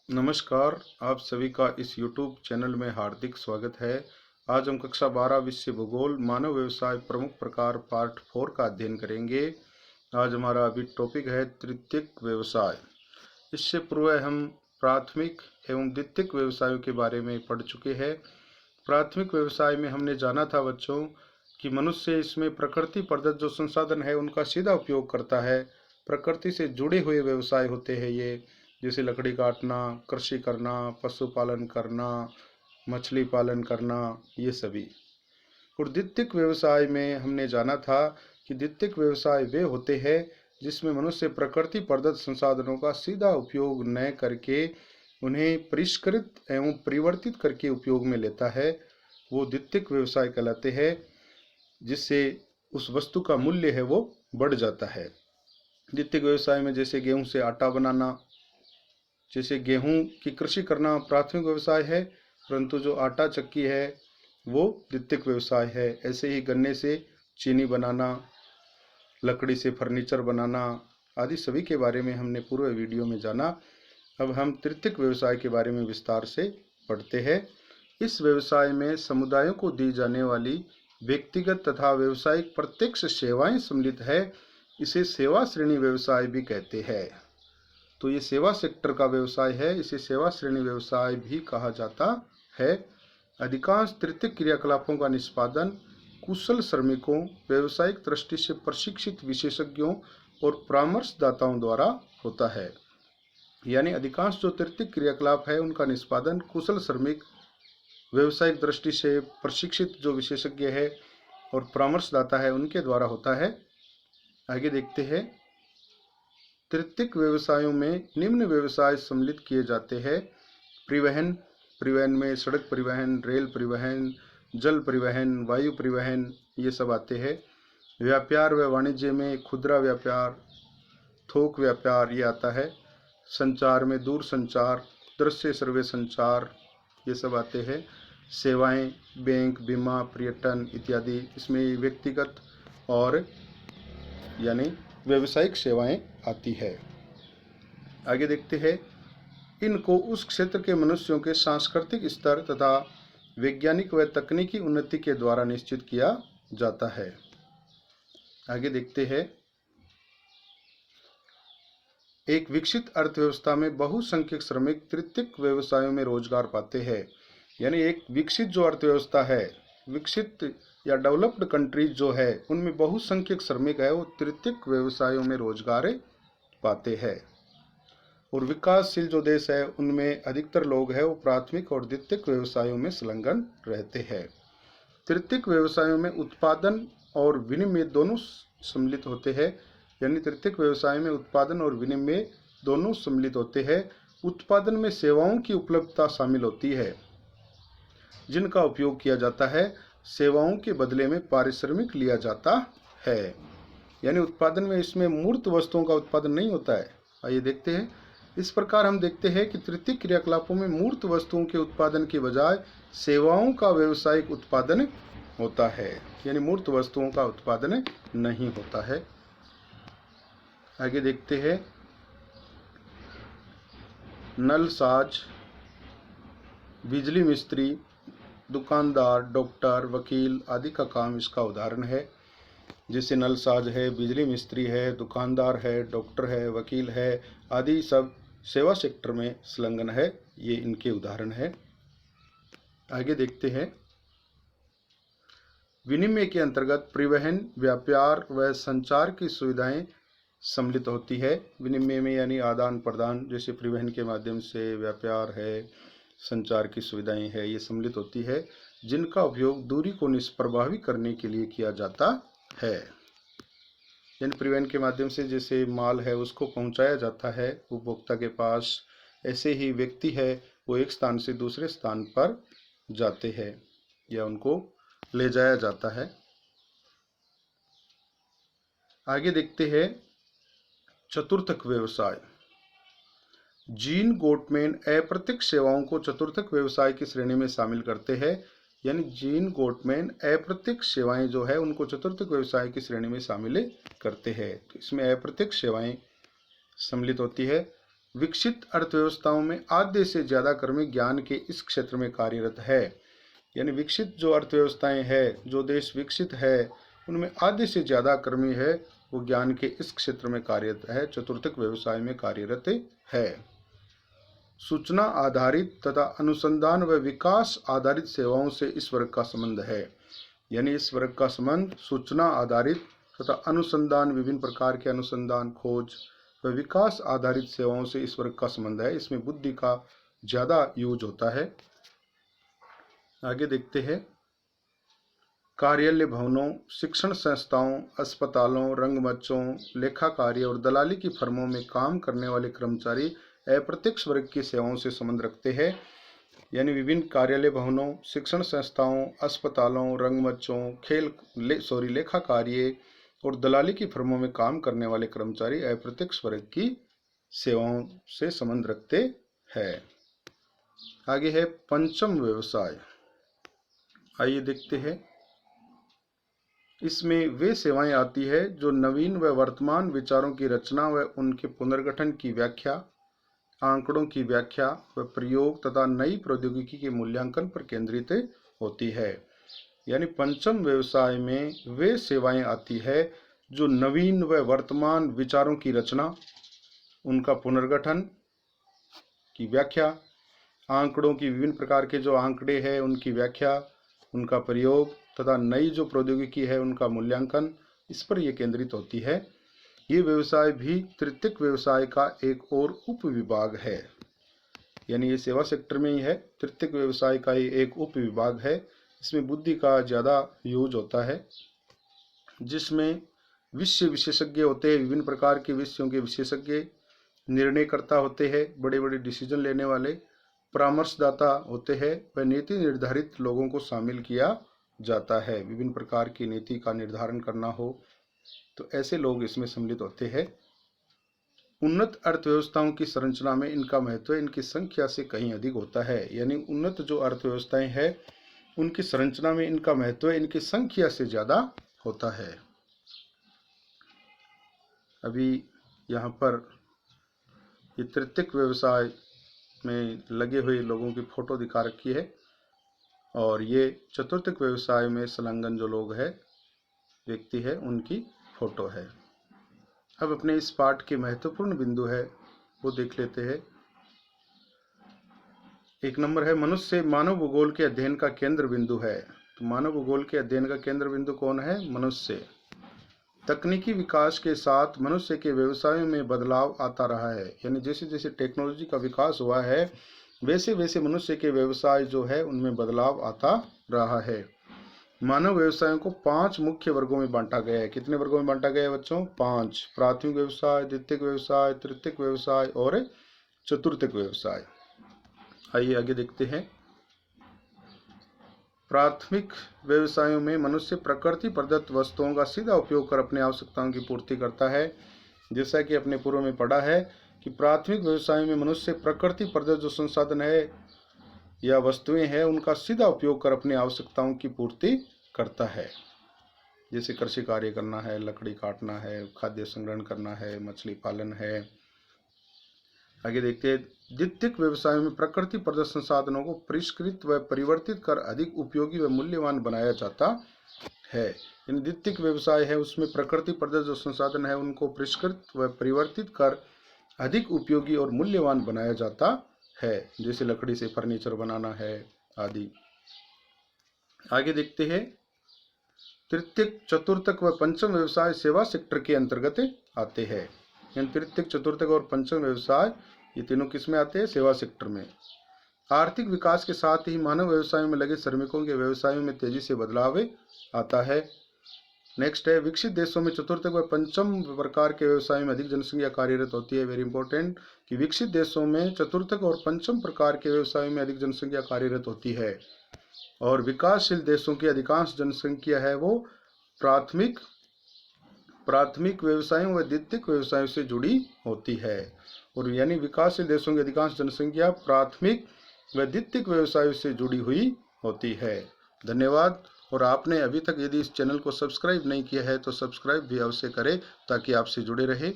नमस्कार, आप सभी का इस YouTube चैनल में हार्दिक स्वागत है। आज हम कक्षा 12 विषय भूगोल मानव व्यवसाय प्रमुख प्रकार पार्ट 4 का अध्ययन करेंगे। आज हमारा अभी टॉपिक है तृतीयक व्यवसाय। इससे पूर्व हम प्राथमिक एवं द्वितीयक व्यवसायों के बारे में पढ़ चुके हैं। प्राथमिक व्यवसाय में हमने जाना था बच्चों कि मनुष्य इसमें प्रकृति प्रदत्त जो संसाधन है उनका सीधा उपयोग करता है। प्रकृति से जुड़े हुए व्यवसाय होते हैं ये, जैसे लकड़ी काटना, कृषि करना, पशुपालन करना, मछली पालन करना, ये सभी। और द्वितीयक व्यवसाय में हमने जाना था कि द्वितीयक व्यवसाय वे होते हैं जिसमें मनुष्य प्रकृति प्रदत्त संसाधनों का सीधा उपयोग न करके उन्हें परिष्कृत एवं परिवर्तित करके उपयोग में लेता है। वो द्वितीयक व्यवसाय कहलाते हैं, जिससे उस वस्तु का मूल्य है वो बढ़ जाता है। द्वितीयक व्यवसाय में जैसे गेहूं से आटा बनाना, जैसे गेहूं की कृषि करना प्राथमिक व्यवसाय है, परंतु जो आटा चक्की है वो द्वितीयक व्यवसाय है। ऐसे ही गन्ने से चीनी बनाना, लकड़ी से फर्नीचर बनाना आदि सभी के बारे में हमने पूर्व वीडियो में जाना। अब हम तृतीयक व्यवसाय के बारे में विस्तार से पढ़ते हैं। इस व्यवसाय में समुदायों को दी जाने वाली व्यक्तिगत तथा व्यावसायिक प्रत्यक्ष सेवाएं सम्मिलित है। इसे सेवा श्रेणी व्यवसाय भी कहते हैं। तो ये सेवा सेक्टर का व्यवसाय है, इसे सेवा श्रेणी व्यवसाय भी कहा जाता है। अधिकांश तृतीयक क्रियाकलापों का निष्पादन कुशल श्रमिकों, व्यावसायिक दृष्टि से प्रशिक्षित विशेषज्ञों और परामर्शदाताओं द्वारा होता है। यानी अधिकांश जो तृतीयक क्रियाकलाप है उनका निष्पादन कुशल श्रमिक, व्यावसायिक दृष्टि से प्रशिक्षित जो विशेषज्ञ है और परामर्शदाता है उनके द्वारा होता है। आगे देखते हैं। तृतीयक व्यवसायों में निम्न व्यवसाय सम्मिलित किए जाते हैं। परिवहन, परिवहन में सड़क परिवहन, रेल परिवहन, जल परिवहन, वायु परिवहन, ये सब आते हैं। व्यापार व वाणिज्य में खुदरा व्यापार, थोक व्यापार ये आता है। संचार में दूर संचार, दृश्य श्रव्य संचार, ये सब आते हैं। सेवाएं, बैंक, बीमा, पर्यटन इत्यादि, इसमें व्यक्तिगत और यानी व्यावसायिक सेवाएं आती है। आगे देखते हैं। इनको उस क्षेत्र के मनुष्यों के सांस्कृतिक स्तर तथा वैज्ञानिक व तकनीकी उन्नति के द्वारा निश्चित किया जाता है। आगे देखते हैं। एक विकसित अर्थव्यवस्था में बहुसंख्यक श्रमिक तृतीयक व्यवसायों में रोजगार पाते हैं। यानी एक विकसित जो अर्थव्यवस्था है, विकसित या डेवलप्ड कंट्रीज जो है, उनमें बहुसंख्यक श्रमिक है वो तृतीयक व्यवसायों में रोजगार पाते हैं। और विकासशील जो देश है उनमें अधिकतर लोग हैं वो प्राथमिक और द्वितीयक व्यवसायों में संलग्न रहते हैं। तृतीयक व्यवसायों में उत्पादन और विनिमय दोनों सम्मिलित होते हैं। यानी तृतीयक व्यवसाय में उत्पादन और विनिमय दोनों सम्मिलित होते हैं। उत्पादन में सेवाओं की उपलब्धता शामिल होती है जिनका उपयोग किया जाता है। सेवाओं के बदले में पारिश्रमिक लिया जाता है। यानी उत्पादन में इसमें मूर्त वस्तुओं का उत्पादन नहीं होता है। आइए देखते हैं। इस प्रकार हम देखते हैं कि तृतीयक क्रियाकलापों में मूर्त वस्तुओं के उत्पादन के बजाय सेवाओं का व्यावसायिक उत्पादन होता है। यानी मूर्त वस्तुओं का उत्पादन नहीं होता है। आगे देखते हैं। नल साज, बिजली मिस्त्री, दुकानदार, डॉक्टर, वकील आदि का काम इसका उदाहरण है। जैसे नल साज है, बिजली मिस्त्री है, दुकानदार है, डॉक्टर है, वकील है आदि सब सेवा सेक्टर में संलग्न है। ये इनके उदाहरण है। आगे देखते हैं। विनिमय के अंतर्गत परिवहन, व्यापार व संचार की सुविधाएं सम्मिलित होती है। विनिमय में यानी आदान प्रदान, जैसे परिवहन के माध्यम से व्यापार है, संचार की सुविधाएं है, ये सम्मिलित होती है, जिनका उपयोग दूरी को निष्प्रभावी करने के लिए किया जाता है। यानी परिवहन के माध्यम से जैसे माल है उसको पहुंचाया जाता है उपभोक्ता के पास, ऐसे ही व्यक्ति है वो एक स्थान से दूसरे स्थान पर जाते हैं या उनको ले जाया जाता है। आगे देखते हैं। चतुर्थक व्यवसाय। जीन गोटमैन अप्रत्यक्ष सेवाओं को चतुर्थक व्यवसाय की श्रेणी में शामिल करते हैं। यानी जीन गोटमैन अप्रत्यक्ष सेवाएं जो है उनको चतुर्थक व्यवसाय की श्रेणी में शामिल करते हैं। तो इसमें अप्रत्यक्ष सेवाएं सम्मिलित होती है। विकसित अर्थव्यवस्थाओं में आधे से ज़्यादा कर्मी ज्ञान के इस क्षेत्र में कार्यरत है। यानी विकसित जो अर्थव्यवस्थाएं हैं, जो देश विकसित है, उनमें आधे से ज़्यादा कर्मी है वो ज्ञान के इस क्षेत्र में कार्यरत है, चतुर्थक व्यवसाय में कार्यरत है। सूचना आधारित तथा अनुसंधान व विकास आधारित सेवाओं से इस वर्ग का संबंध है। यानी इस वर्ग का संबंध सूचना आधारित तथा अनुसंधान, विभिन्न प्रकार के अनुसंधान, खोज व विकास आधारित सेवाओं से इस वर्ग का संबंध है। इसमें बुद्धि का ज़्यादा यूज होता है। आगे देखते हैं। कार्यालय भवनों, शिक्षण संस्थाओं, अस्पतालों, रंगमंचों, लेखा कार्य और दलाली की फर्मों में काम करने वाले कर्मचारी अप्रत्यक्ष वर्ग की सेवाओं से संबंध रखते हैं। यानी विभिन्न कार्यालय भवनों, शिक्षण संस्थाओं, अस्पतालों, रंगमंचों, लेखा कार्य और दलाली की फर्मों में काम करने वाले कर्मचारी अप्रत्यक्ष वर्ग की सेवाओं से संबंध रखते हैं। आगे है पंचम व्यवसाय। आइए देखते हैं। इसमें वे सेवाएं आती है जो नवीन व वर्तमान विचारों की रचना व उनके पुनर्गठन की व्याख्या, आंकड़ों की व्याख्या व प्रयोग तथा नई प्रौद्योगिकी के मूल्यांकन पर केंद्रित होती है। यानी पंचम व्यवसाय में वे सेवाएं आती है जो नवीन व वर्तमान विचारों की रचना, उनका पुनर्गठन की व्याख्या, आंकड़ों की विभिन्न प्रकार के जो आंकड़े हैं उनकी व्याख्या, उनका प्रयोग तथा नई जो प्रौद्योगिकी है उनका मूल्यांकन, इस पर यह केंद्रित होती है। ये व्यवसाय भी तृतीयक व्यवसाय का एक और उपविभाग है। यानी ये सेवा सेक्टर में ही है, तृतीयक व्यवसाय का ही एक उपविभाग है। इसमें बुद्धि का ज़्यादा यूज होता है, जिसमें विषय विशेषज्ञ होते हैं, विभिन्न प्रकार के विषयों के विशेषज्ञ, निर्णयकर्ता होते हैं, बड़े बड़े डिसीजन लेने वाले, परामर्शदाता होते हैं व नीति निर्धारित लोगों को शामिल किया जाता है। विभिन्न प्रकार की नीति का निर्धारण करना हो तो ऐसे लोग इसमें सम्मिलित होते हैं। उन्नत अर्थव्यवस्थाओं की संरचना में इनका महत्व इनकी संख्या से कहीं अधिक होता है। यानी उन्नत जो अर्थव्यवस्थाएं हैं उनकी संरचना में इनका महत्व इनकी संख्या से ज़्यादा होता है। अभी यहाँ पर ये तृतीयक व्यवसाय में लगे हुए लोगों की फोटो दिखा रखी है और ये चतुर्थक व्यवसाय में संलग्न जो लोग हैं, व्यक्ति है, उनकी फोटो है। अब अपने इस पाठ के महत्वपूर्ण बिंदु है वो देख लेते हैं। एक नंबर है मनुष्य मानव भूगोल के अध्ययन का केंद्र बिंदु है। तो मानव भूगोल के अध्ययन का केंद्र बिंदु कौन है? मनुष्य। तकनीकी विकास के साथ मनुष्य के व्यवसायों में बदलाव आता रहा है। यानी जैसे जैसे टेक्नोलॉजी का विकास हुआ है वैसे वैसे मनुष्य के व्यवसाय जो है उनमें बदलाव आता रहा है। मानव व्यवसायों को 5 मुख्य वर्गों में बांटा गया है। कितने वर्गों में बांटा गया है बच्चों? 5। प्राथमिक व्यवसाय, द्वितीयक व्यवसाय, तृतीयक व्यवसाय और चतुर्थक व्यवसाय। आइए आगे देखते हैं। प्राथमिक व्यवसायों में मनुष्य प्रकृति प्रदत्त वस्तुओं का सीधा उपयोग कर अपनी आवश्यकताओं की पूर्ति करता है। जैसा कि अपने पूर्व में पढ़ा है कि प्राथमिक व्यवसायों में मनुष्य प्रकृति प्रदत्त जो संसाधन है या वस्तुएं हैं उनका सीधा उपयोग कर अपनी आवश्यकताओं की पूर्ति करता है। जैसे कृषि कार्य करना है, लकड़ी काटना है, खाद्य संग्रहण करना है, मछली पालन है। आगे देखते हैं। द्वितीयक व्यवसायों में प्रकृति प्रदत्त संसाधनों को परिष्कृत व परिवर्तित कर अधिक उपयोगी व मूल्यवान बनाया जाता है। यानी द्वितीयक व्यवसाय है उसमें प्रकृति प्रदत्त जो संसाधन है उनको परिष्कृत व परिवर्तित कर अधिक उपयोगी और मूल्यवान बनाया जाता है। जैसे लकड़ी से फर्नीचर बनाना है आदि। आगे देखते हैं। तृतीयक, चतुर्थक व पंचम व्यवसाय सेवा सेक्टर के अंतर्गत आते हैं। यानी तृतीयक, चतुर्थक और पंचम व्यवसाय ये तीनों किस में आते हैं? सेवा सेक्टर में। आर्थिक विकास के साथ ही मानव व्यवसायों में लगे श्रमिकों के व्यवसायों में तेजी से बदलाव आता है। नेक्स्ट है। विकसित देशों में चतुर्थक व पंचम प्रकार के व्यवसाय में अधिक जनसंख्या कार्यरत होती है। वेरी इंपॉर्टेंट कि विकसित देशों में चतुर्थक और पंचम प्रकार के व्यवसायों में अधिक जनसंख्या कार्यरत होती है और विकासशील देशों की अधिकांश जनसंख्या है वो प्राथमिक व्यवसायों व द्वितीयक व्यवसायों से जुड़ी होती है। और यानी विकासशील देशों की अधिकांश जनसंख्या प्राथमिक व द्वितीयक व्यवसायों से जुड़ी हुई होती है। धन्यवाद। और आपने अभी तक यदि इस चैनल को सब्सक्राइब नहीं किया है तो सब्सक्राइब भी अवश्य करें ताकि आपसे जुड़े रहे।